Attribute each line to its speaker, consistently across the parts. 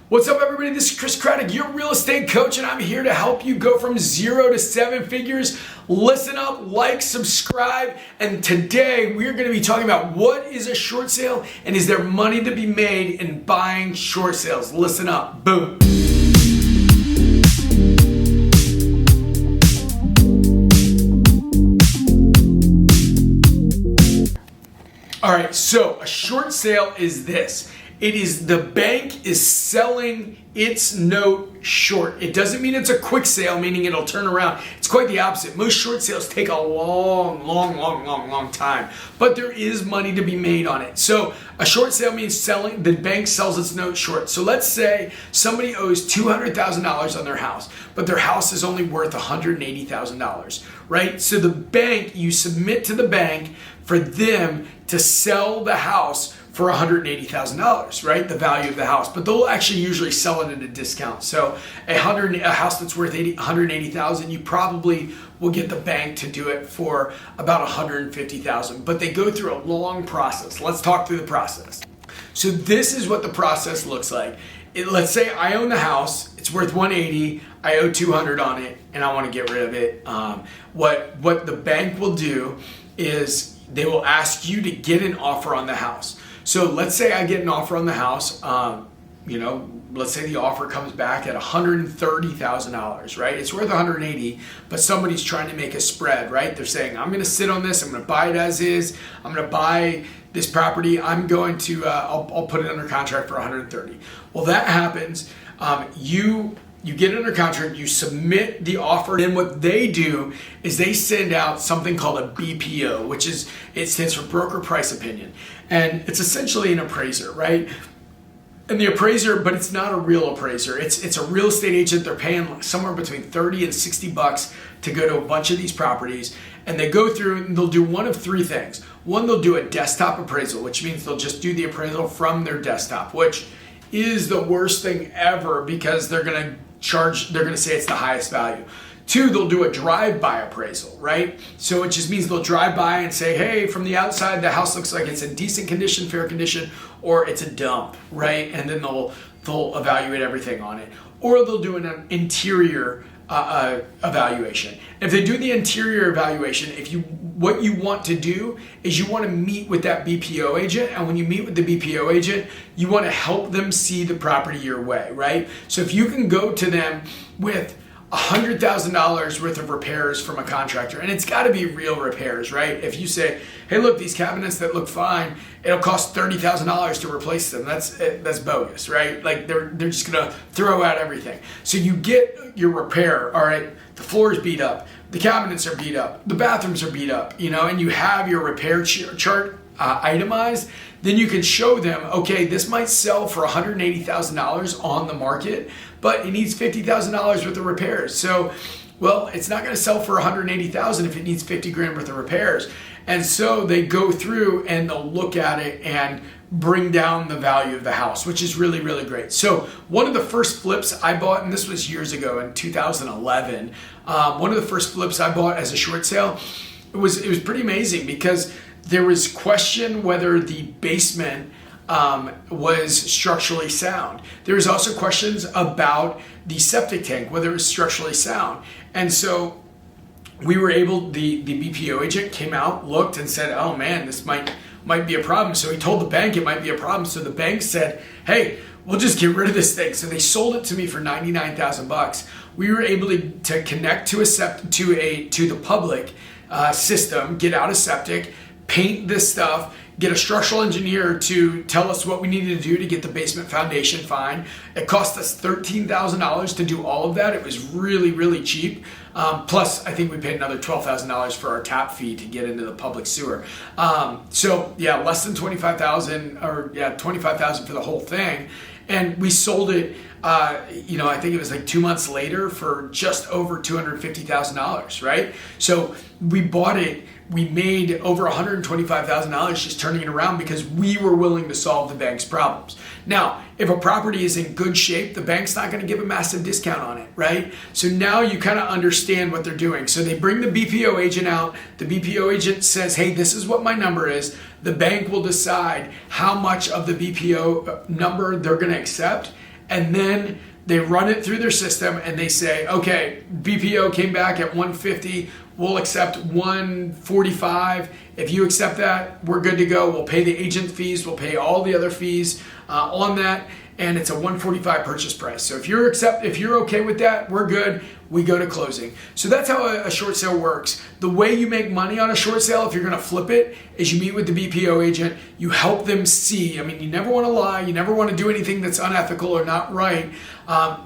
Speaker 1: What's up, everybody? This is Chris Craddock, your real estate coach, and I'm here to help you go from 0 to 7 figures. Listen up, like, subscribe, and today we're going to be talking about what is a short sale and is there money to be made in buying short sales. Listen up. Boom. All right, so a short sale is this. It is the bank is selling its note short. It doesn't mean it's a quick sale, meaning it'll turn around. It's quite the opposite. Most short sales take a long time, but there is money to be made on it. So a short sale means the bank sells its note short. So let's say somebody owes $200,000 on their house, but their house is only worth $180,000, right? So the bank, you submit to the bank for them to sell the house for $180,000, right? The value of the house, but they'll actually usually sell it at a discount. So a house that's worth $180,000, you probably will get the bank to do it for about $150,000, but they go through a long process. Let's talk through the process. So this is what the process looks like. Let's say I own the house, it's worth $180, I owe $200 on it, and I want to get rid of it. What the bank will do is they will ask you to get an offer on the house. So let's say I get an offer on the house, let's say the offer comes back at $130,000, right? It's worth $180, but somebody's trying to make a spread, right? They're saying, I'm gonna sit on this, I'm gonna buy it as is, I'm gonna buy this property, I'm going to, I'll put it under contract for $130. Well, that happens, you get it under contract, you submit the offer, and what they do is they send out something called a BPO, it stands for broker price opinion. And it's essentially an appraiser, right? And the appraiser, but it's not a real appraiser. It's a real estate agent. They're paying somewhere between 30 and 60 bucks to go to a bunch of these properties. And they go through and they'll do one of three things. One, they'll do a desktop appraisal, which means they'll just do the appraisal from their desktop, which is the worst thing ever because they're gonna say it's the highest value. Two, they'll do a drive-by appraisal, right? So it just means they'll drive by and say, hey, from the outside, the house looks like it's in decent condition, fair condition, or it's a dump, right? And then they'll evaluate everything on it. Or they'll do an interior evaluation. If they do the interior evaluation, what you want to do is you want to meet with that BPO agent, and when you meet with the BPO agent, you want to help them see the property your way, right? So if you can go to them with $100,000 worth of repairs from a contractor, and it's got to be real repairs, right? If you say, hey, look, these cabinets that look fine, it'll cost $30,000 to replace them. That's bogus, right? Like they're just gonna throw out everything. So you get your repair, all right, the floor is beat up, the cabinets are beat up, the bathrooms are beat up, and you have your repair chart itemized, then you can show them, okay, this might sell for $180,000 on the market, but it needs $50,000 worth of repairs. So, well, it's not going to sell for $180,000 if it needs 50 grand worth of repairs. And so they go through and they'll look at it and bring down the value of the house, which is really, really great. So one of the first flips I bought, and this was years ago in 2011, one of the first flips I bought as a short sale, it was pretty amazing because there was question whether the basement was structurally sound. There was also questions about the septic tank, whether it was structurally sound. And so we were able, the BPO agent came out, looked and said, oh man, this might be a problem. So he told the bank it might be a problem. So the bank said, hey, we'll just get rid of this thing. So they sold it to me for $99,000. We were able to connect to the public system, get out a septic, paint this stuff, get a structural engineer to tell us what we needed to do to get the basement foundation fine. It cost us $13,000 to do all of that. It was really, really cheap. Plus, I think we paid another $12,000 for our tap fee to get into the public sewer. So yeah, less than $25,000, or yeah, $25,000 for the whole thing. And we sold it, I think it was like 2 months later for just over $250,000, right? So we bought it. We made over $125,000 just turning it around because we were willing to solve the bank's problems. Now, if a property is in good shape, the bank's not going to give a massive discount on it, right? So now you kind of understand what they're doing. So they bring the BPO agent out. The BPO agent says, hey, this is what my number is. The bank will decide how much of the BPO number they're going to accept. and then they run it through their system and they say, okay, BPO came back at 150, we'll accept 145. If you accept that, we're good to go. We'll pay the agent fees, we'll pay all the other fees on that, and it's a 145 purchase price. So if you're okay with that, we're good. We go to closing. So that's how a short sale works. The way you make money on a short sale, if you're going to flip it, is you meet with the BPO agent. You help them see. I mean, you never want to lie. You never want to do anything that's unethical or not right.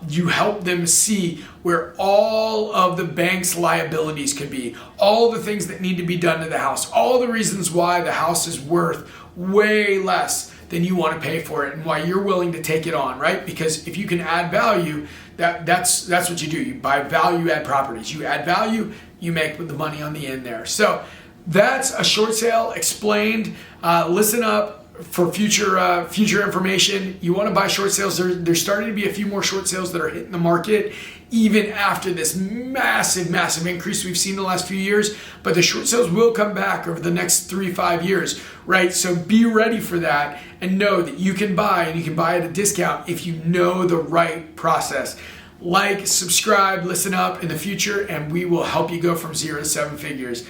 Speaker 1: You help them see where all of the bank's liabilities could be, all the things that need to be done to the house, all the reasons why the house is worth way less than you want to pay for it, and why you're willing to take it on, right? Because if you can add value, that's what you do. You buy value add properties. You add value, you make the money on the end there. So that's a short sale explained. Listen up for future information. You want to buy short sales. There's starting to be a few more short sales that are hitting the market, even after this massive increase we've seen in the last few years. But the short sales will come back over the next 3-5 years, right? So be ready for that and know that you can buy, and you can buy at a discount if you know the right process. Like, subscribe, listen up in the future, and we will help you go from 0 to 7 figures.